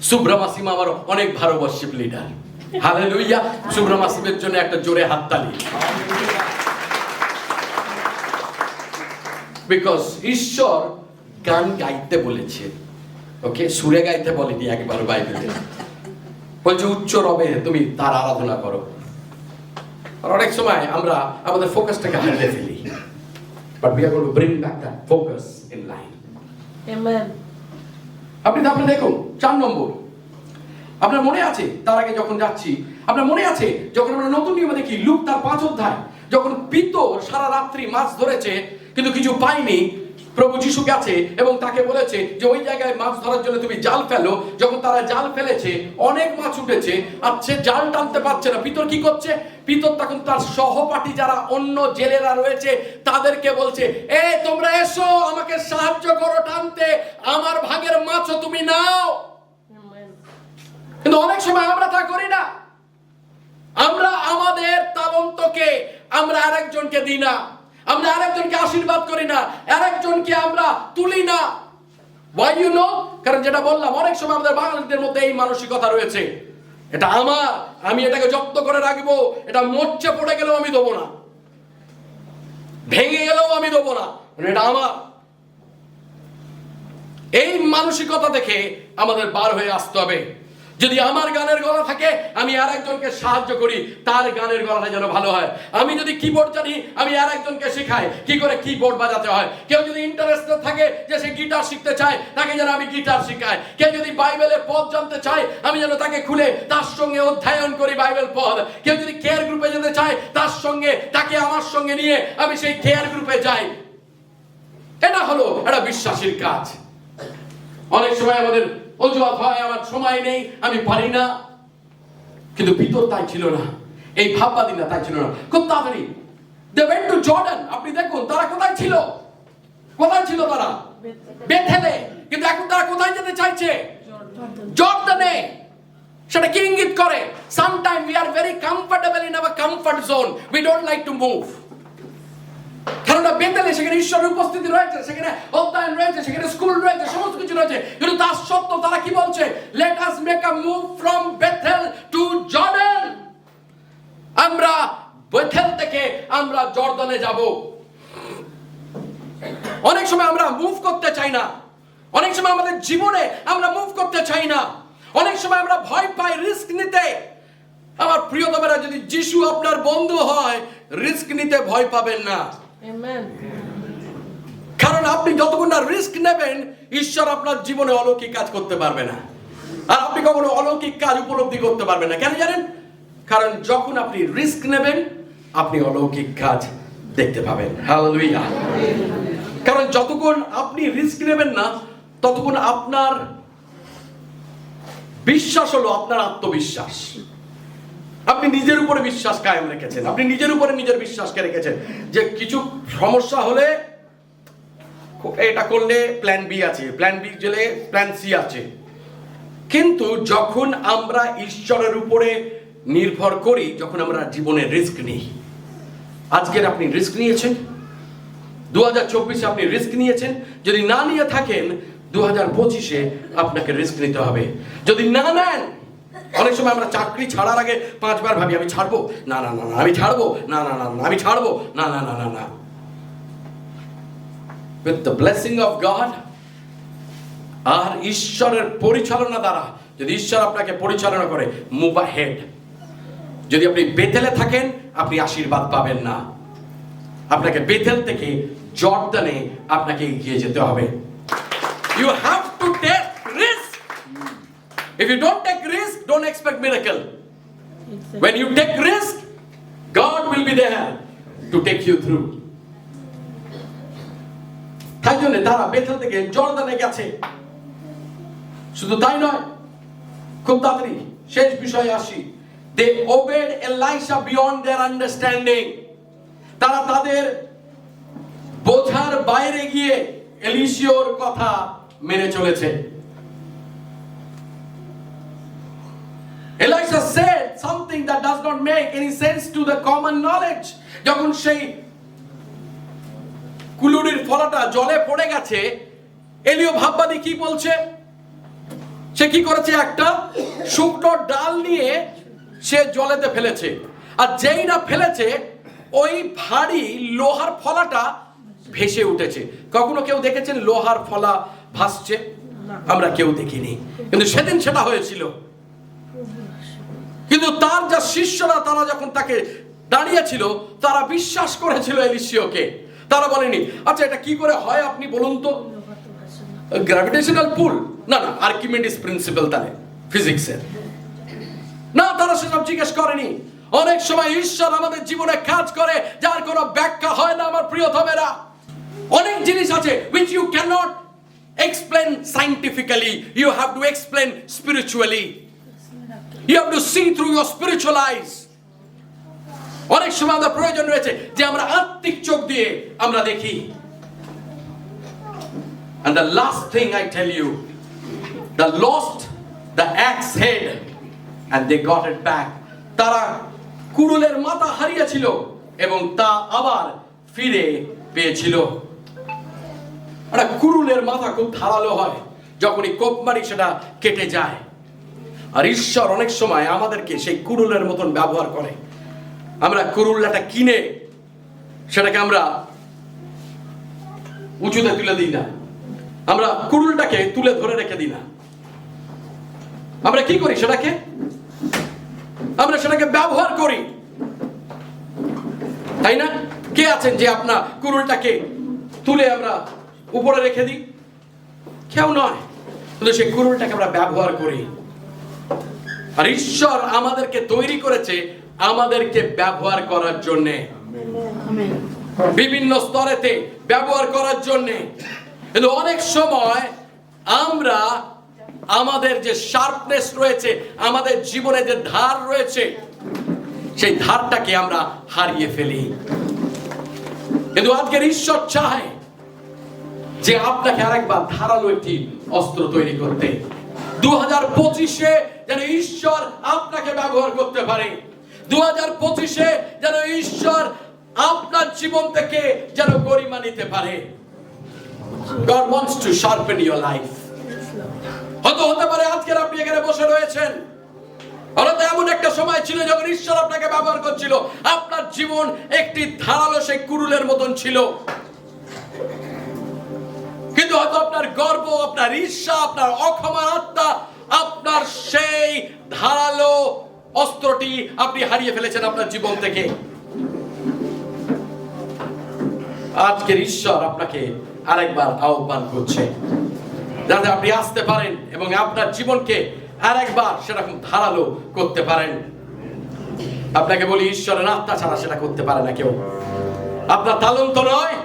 সুব্রা মাসিম আমার অনেক ভালো ওয়ার্শিপ লিডার। হালেলুয়া! সুব্রা মাসিমের জন্য একটা জোরে হাততালি। বিকজ ঈশ্বর গান গাইতে বলেছে, ওকে সুরে গাইতে বলেনি একবার বাইবেলে, বলছে উচ্চ রবে তুমি তার আরাধনা করো। আর অনেক সময় আমরা আমাদের ফোকাসটাকে হারিয়ে ফেলি, but we are going to bring back that focus in line. Amen. আপনি দেখুন 4 নম্বর, আপনার মনে আছে তার আগে যখন যাচ্ছি, আপনার মনে আছে যখন আমরা নতুন নিয়মে দেখি লুক তার 5 অধ্যায়, যখন পিতর সারা রাত্রি মাছ ধরেছে কিন্তু কিছু পায়নি, প্রভু যিশু গেছে এবং তাকে বলেছে যে ওই জায়গায় মাছ ধরার জন্য তুমি জাল ফেলো। যখন তারা জাল ফেলেছে অনেক মাছ উঠেছে আর সে জাল টানতে পারছে না, পিতর কি করছে? পিতর তখন তার সহপাঠী যারা অন্য জেলেরা রয়েছে তাদেরকে বলছে, এ তোমরা এসো আমাকে সাহায্য করো টানতে, আমার ভাগের মাছও তুমি নাও। কিন্তু অনেক সময় আমরা তা করি না, আমরা আমাদের তালন্তকে আমরা আরেকজনকে দিই না, আমরা আরেকজনকে আশীর্বাদ করি না, আরেকজনকে আমরা তুলি না। Why you know? কারণ যেটা বললাম, অনেক সময় আমাদের বাঙালিদের মধ্যে এই মানসিকতা রয়েছে, এটা আমার, আমি এটাকে জব্দ করে রাখবো, এটা মোর্চে পড়ে গেলেও আমি দেবো না, ভেঙে গেলেও আমি দেবো না, এটা আমার। এই মানসিকতা থেকে আমাদের বার হয়ে আসতে হবে। যদি আমার গানের গলা থাকে আমি আরেকজনকে সাহায্য করি তার গানের গলাটা যেন ভালো হয়। আমি যদি কিবোর্ড জানি আমি আরেকজনকে শেখাই কি করে কিবোর্ড বাজাতে হয়। কেউ যদি ইন্টারেস্টেড থাকে যে সে গিটার শিখতে চায় তাকে যেন আমি গিটার শেখাই। কেউ যদি বাইবেলের পদ জানতে চায় আমি যেন তাকে খুলে তার সঙ্গে অধ্যয়ন করি বাইবেল পদ। কেউ যদি কেয়ার গ্রুপে যেতে চায় তার সঙ্গে তাকে আমার সঙ্গে নিয়ে আমি সেই কেয়ার গ্রুপে যাই। এটা হলো একটা বিশ্বাসীর কাজ। অনেক সময় আমাদের অজুহাত হয় আমার সময় নেই, আমি পারি না, কিন্তু ভিতর তাই ছিল না, এই ভাববাদী না তাই ছিল না। খুব তাড়াতাড়ি they went to Jordan। আপনি দেখুন তারা কোথায় ছিল, কোথায় ছিল তারা? বেথেলে। কিন্তু এখন তারা কোথায় যেতে চাইছে? জর্দানে। সেটা কি ইঙ্গিত করে? Sometimes we are very comfortable in our comfort zone, we don't like to move। কারণ বেতেলে সেখানে ঈশ্বরের উপস্থিতি রয়েছে, সেখানে অধ্যয়ন রয়েছে, সেখানে স্কুল রয়েছে, সমস্ত কিছু রয়েছে। কিন্তু তার সত্ত্বেও তারা কি বলছে? Let us make a move from Bethel to Jordan. আমরা বেথেল থেকে আমরা জর্দানে যাব। অনেক সময় আমরা মুভ করতে চাই না, অনেক সময় আমাদের জীবনে আমরা মুভ করতে চাই না, অনেক সময় আমরা ভয় পাই রিস্ক নিতে। আমার প্রিয়তমেরা, যদি যিশু আপনার বন্ধু হয়, রিস্ক নিতে ভয় পাবেন না। Amen. কারণ আপনি যতক্ষণ না রিস্ক নেবেন, ঈশ্বর আপনার জীবনে অলৌকিক কাজ করতে পারবে না। আর আপনি কখনো অলৌকিক কাজ উপলব্ধি করতে পারবেন না। কেন জানেন? কারণ যখন আপনি রিস্ক নেবেন, আপনি অলৌকিক কাজ দেখতে পাবেন। হালেলুয়া। কারণ যতক্ষণ আপনি রিস্ক নেবেন না, ততক্ষণ আপনার বিশ্বাস হলো আপনার আত্মবিশ্বাস। আপনি নিজের উপরে বিশ্বাস কায়েম রেখেছেন, আপনি নিজের উপরে নিজের বিশ্বাসকে রেখেছেন যে কিছু সমস্যা হলে এটা করলে প্ল্যান বি আছে, প্ল্যান বি গেলে প্ল্যান সি আছে। কিন্তু যখন আমরা ঈশ্বরের উপরে নির্ভর করি, যখন আমরা জীবনে রিস্ক নিই, আজকের আপনি রিস্ক নিয়েছেন, 2024 আপনি রিস্ক নিয়েছেন। যদি না নিয়ে থাকেন, 2025 আপনাকে রিস্ক নিতে হবে। যদি না নেন, অনেক সময় আমরা চাকরি ছাড়ার আগে 5 বার ভাবি, আমি ছাড়বো না, না না না আমি ছাড়বো না, না না না আমি ছাড়বো না, না না না না। With the blessing of God, আর ঈশ্বরের পরিচালনা দ্বারা, যদি ঈশ্বর আপনাকে পরিচালনা করে, মুভ আহেড। যদি আপনি বেতেলে থাকেন, আপনি আশীর্বাদ পাবেন না। আপনাকে বেতেল থেকে জর্দানে আপনাকে এগিয়ে যেতে হবে। You have to take risk. If you don't take risk, don't expect miracle. Exactly. When you take risk, God will be there to take you through. তাই জন্য তারা বেথেল থেকে জর্দানে গেছে। শুধু তাই নয়, খুব তাড়াতাড়ি শেষ বিষয়ে আসি। They obeyed Elisha beyond their understanding. তারা তাদের বোঝার বাইরে গিয়ে এলিশিয়ার কথা মেনে চলেছে। Elisha said something that does not make any sense to the common knowledge. যখন সেই কুলুরির ফলাটা জলে পড়ে গেছে, এলিও ভাববাদী কি বলছে? সে কি করেছে? একটা শুকনো ডাল নিয়ে সে জলেতে ফেলেছে, আর যেই না ফেলেছে, ওই ভারী লোহার ফলাটা ভেসে উঠেছে। কখনো কেউ দেখেছেন লোহার ফলা ভাসছে? আমরা কেউ দেখিনি, কিন্তু সেদিন সেটা হয়েছিল। কিন্তু তার যা শিষ্যরা, তারা যখন তাকে দাঁড়িয়েছিল, তারা বিশ্বাস করেছিল এলিশিয়াকে। তারা বলেনি, আচ্ছা এটা কি করে হয় আপনি বলুন তো? গ্র্যাভিটেশনাল পুল? না না, আর্কিমিডিস প্রিন্সিপাল, তাহলে ফিজিক্সের না। তারা সেসব জিজ্ঞেস করেনি। অনেক সময় ঈশ্বর আমাদের জীবনে কাজ করে যার কোনো ব্যাখ্যা হয় না। আমার প্রিয়তমেরা, অনেক জিনিস আছে which you cannot explain scientifically, you have to explain spiritually. You have to see through your spiritual eyes. অনেক সময় আমাদের প্রয়োজন রয়েছে যে আমরা আত্মিক চোখ দিয়ে আমরা দেখি। And the last thing I tell you, they lost the axe head and they got it back. তারা কুড়ুলের মাথা হারিয়েছিল এবং তা আবার ফিরে পেয়েছিল। একটা কুড়ুলের মাথা খুব ধারালো হয়, যখনই কোপ মারি সেটা কেটে যায়। আর ঈশ্বর অনেক সময় আমাদেরকে সেই কুড়ুলের মতন ব্যবহার করে। আমরা কুড়ুলটা কিনে সেটাকে আমরা উঁচুতে তুলে দিই না, আমরা কুড়ুলটাকে তুলে ধরে রেখে দিই না। আমরা কি করি? আমরা সেটাকে ব্যবহার করি, তাই না? কে আছেন যে আপনার কুড়ুলটাকে তুলে আমরা উপরে রেখে দিই? কেউ নয়, কিন্তু সেই কুড়ুলটাকে আমরা ব্যবহার করি। আর ঈশ্বর আমাদেরকে তৈরি করেছে আমাদেরকে ব্যবহার করার জন্যে, বিভিন্ন স্তরেতে ব্যবহার করার জন্যে। কিন্তু অনেক সময় আমরা আমাদের যে শার্পনেস রয়েছে, আমাদের জীবনে যে ধার রয়েছে, সেই ধারটাকে আমরা হারিয়ে ফেলি। কিন্তু আজকের ঈশ্বর চায় যে আপনাকে আরেকবার ধারালো একটি অস্ত্র তৈরি করতে। 2025-এ যেন ঈশ্বর আপনাকে ব্যবহার করতে পারে। 2025-এ যেন ঈশ্বর আপনার জীবন থেকে যেন গরিমা নিতে পারে। God wants to sharpen your life. হয়তো হতে পারে আজকে আপনি এখানে বসে রয়েছেন, হয়তো এমন একটা সময় ছিল যখন ঈশ্বর আপনাকে ব্যবহার করছিল, আপনার জীবন একটি ধারালো সেই কুড়ুলের মতন ছিল, কিন্তু হয়তো আপনার গর্ব, আপনার ঈর্ষা, আপনার অক্ষমা আত্মা, আপনার সেই ধারালো অস্ত্রটি আপনি হারিয়ে ফেলেছেন আপনার জীবন থেকে। আজকের ঈশ্বর আপনাকে আরেকবার আহ্বান করছে যাতে আপনি আসতে পারেন এবং আপনার জীবনকে আরেকবার সেরকম ধারালো করতে পারেন। আপনাকে বলি, ঈশ্বরের আত্মা ছাড়া সেটা করতে পারে না কেউ। আপনার তালন্ত নয়,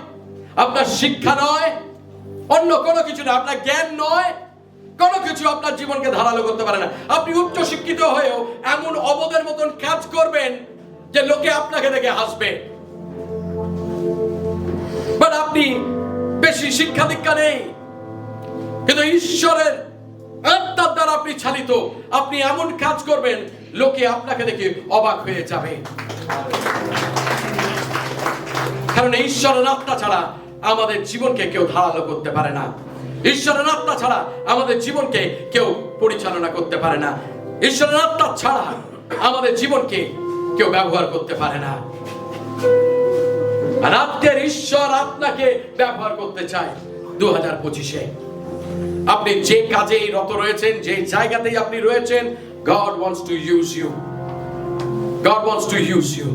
আপনার শিক্ষা নয়, অন্য কোনো কিছু না, আপনার জ্ঞান নয়, কোনো কিছু আপনার জীবনকে ধারালো করতে পারে না। আপনি উচ্চ শিক্ষিত হয়েও এমন অবদের মতন কাজ করবেন যে লোকে আপনাকে দেখে হাসবে, বাট আপনি বেশি শিক্ষা দীক্ষা নেই, কিন্তু ঈশ্বরের আত্মার দ্বারা আপনি চালিত, আপনি এমন কাজ করবেন লোকে আপনাকে দেখে অবাক হয়ে যাবে। কারণ ঈশ্বরের আত্মা ছাড়া আমাদের জীবনকে কেউ ধারালো করতে পারে না। ঈশ্বরের আত্মা ছাড়া আমাদের জীবনকে কেউ পরিচালনা করতে পারে না। ঈশ্বরের আত্মা ছাড়া আমাদের জীবনকে কেউ ব্যবহার করতে পারে না। আর আজকের ঈশ্বর আপনাকে ব্যবহার করতে চায় 2025-এ। আপনি যে কাজেই রত রয়েছেন, যে জায়গাতেই আপনি রয়েছেন, God wants to use you. God wants to use you.